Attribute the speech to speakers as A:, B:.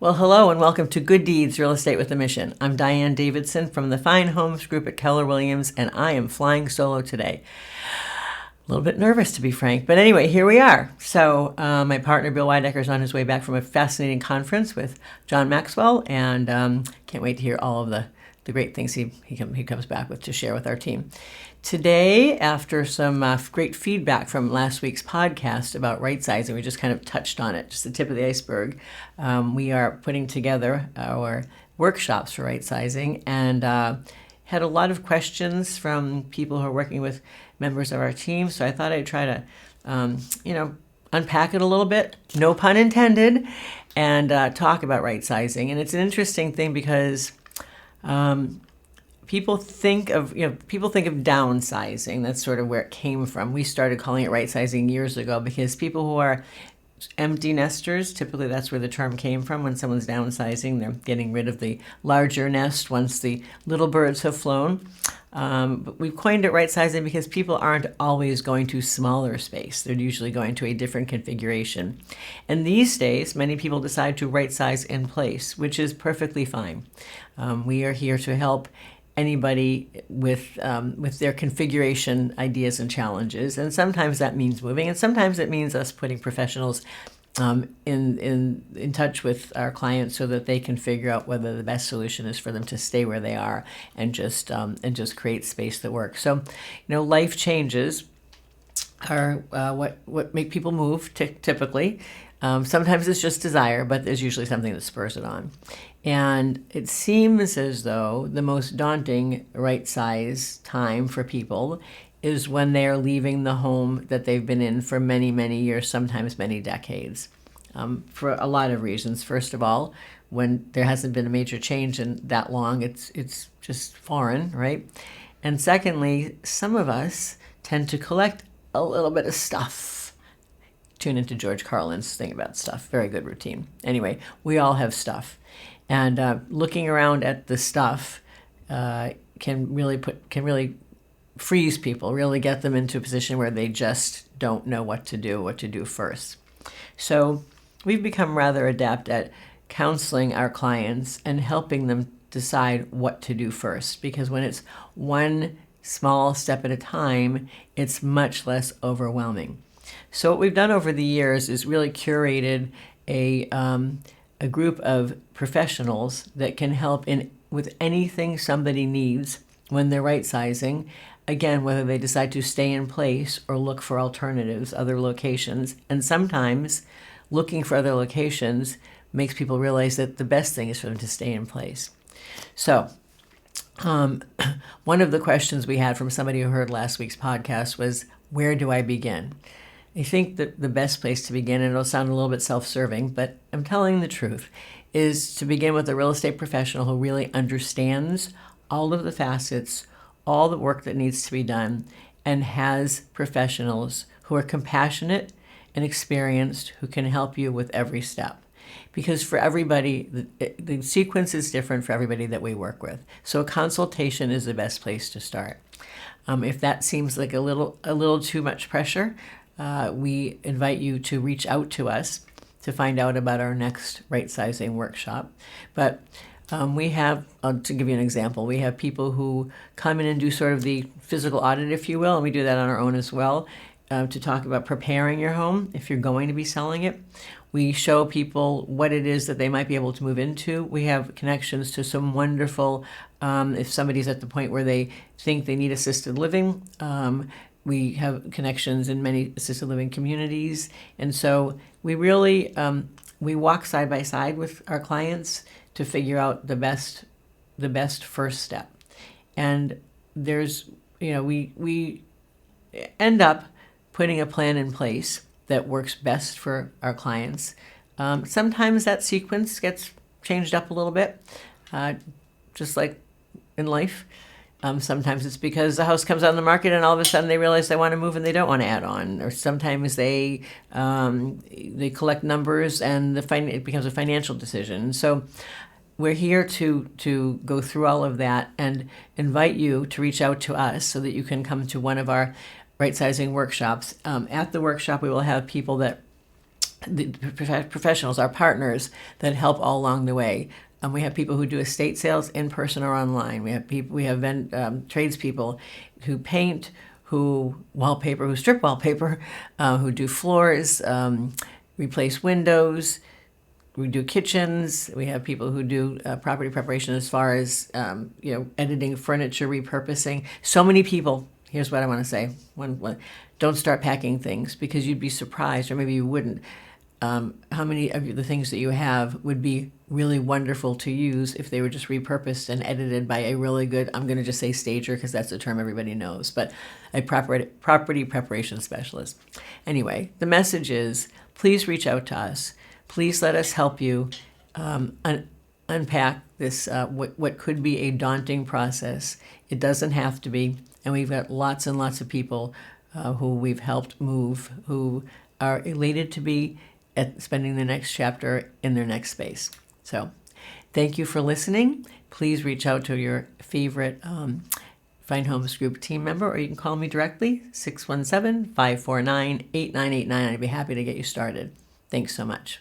A: Well, hello and welcome to Good Deeds Real Estate with a Mission. I'm Diane Davidson from the Fine Homes Group at Keller Williams, and I am flying solo today. A little bit nervous, to be frank, but anyway, here we are. So my partner Bill Weidecker is on his way back from a fascinating conference with John Maxwell, and can't wait to hear all of the great things he comes back with to share with our team. Today, after some great feedback from last week's podcast about right sizing, we just kind of touched on it, just the tip of the iceberg. We are putting together our workshops for right sizing, and had a lot of questions from people who are working with members of our team. So I thought I'd try to, unpack it a little bit, no pun intended, and talk about right sizing. And it's an interesting thing because people think of downsizing. That's sort of where it came from. We started calling it right sizing years ago because people who are empty nesters, typically that's where the term came from. When someone's downsizing, they're getting rid of the larger nest once the little birds have flown. But we've coined it right sizing because people aren't always going to smaller space. They're usually going to a different configuration. And these days, many people decide to right size in place, which is perfectly fine. We are here to help anybody with their configuration ideas and challenges. And sometimes that means moving, and sometimes it means us putting professionals in touch with our clients so that they can figure out whether the best solution is for them to stay where they are and just create space that works. So, life changes are what make people move typically. Sometimes it's just desire, but there's usually something that spurs it on. And it seems as though the most daunting right size time for people is when they are leaving the home that they've been in for many, many years, sometimes many decades, for a lot of reasons. First of all, when there hasn't been a major change in that long, it's just foreign, right? And secondly, some of us tend to collect a little bit of stuff. Tune into George Carlin's thing about stuff. Very good routine. Anyway, we all have stuff. And looking around at the stuff can really freeze people, really get them into a position where they just don't know what to do first. So we've become rather adept at counseling our clients and helping them decide what to do first, because when it's one small step at a time, it's much less overwhelming. So what we've done over the years is really curated a group of professionals that can help with anything somebody needs when they're right sizing. Again, whether they decide to stay in place or look for alternatives, other locations. And sometimes looking for other locations makes people realize that the best thing is for them to stay in place. So one of the questions we had from somebody who heard last week's podcast was, where do I begin? I think that the best place to begin, and it'll sound a little bit self-serving, but I'm telling the truth, is to begin with a real estate professional who really understands all of the facets, all the work that needs to be done, and has professionals who are compassionate and experienced who can help you with every step. Because for everybody, the sequence is different for everybody that we work with. So a consultation is the best place to start. If that seems like a little too much pressure, we invite you to reach out to us to find out about our next right sizing workshop. But we have, to give you an example, we have people who come in and do sort of the physical audit, if you will, and we do that on our own as well, to talk about preparing your home if you're going to be selling it. We show people what it is that they might be able to move into. We have connections to some wonderful, if somebody's at the point where they think they need assisted living, we have connections in many assisted living communities. And so we really, we walk side by side with our clients to figure out the best first step. And there's, we end up putting a plan in place that works best for our clients. Sometimes that sequence gets changed up a little bit, just like in life. Sometimes it's because the house comes on the market and all of a sudden they realize they want to move and they don't want to add on. Or sometimes they collect numbers and it becomes a financial decision. So we're here to go through all of that and invite you to reach out to us so that you can come to one of our right sizing workshops. At the workshop, we will have people that the professionals, our partners that help all along the way. We have people who do estate sales in person or online. We have tradespeople who paint, who strip wallpaper, who do floors, replace windows. We do kitchens. We have people who do property preparation as far as editing furniture, repurposing. So many people. Here's what I want to say: don't start packing things, because you'd be surprised, or maybe you wouldn't. How many of the things that you have would be really wonderful to use if they were just repurposed and edited by a really good, I'm going to just say stager because that's the term everybody knows, but a property preparation specialist. Anyway, the message is, please reach out to us. Please let us help you unpack this, what could be a daunting process. It doesn't have to be, and we've got lots and lots of people who we've helped move, who are elated to be at spending the next chapter in their next space. So thank you for listening. Please reach out to your favorite Find Homes Group team member, or you can call me directly, 617-549-8989. I'd be happy to get you started. Thanks so much.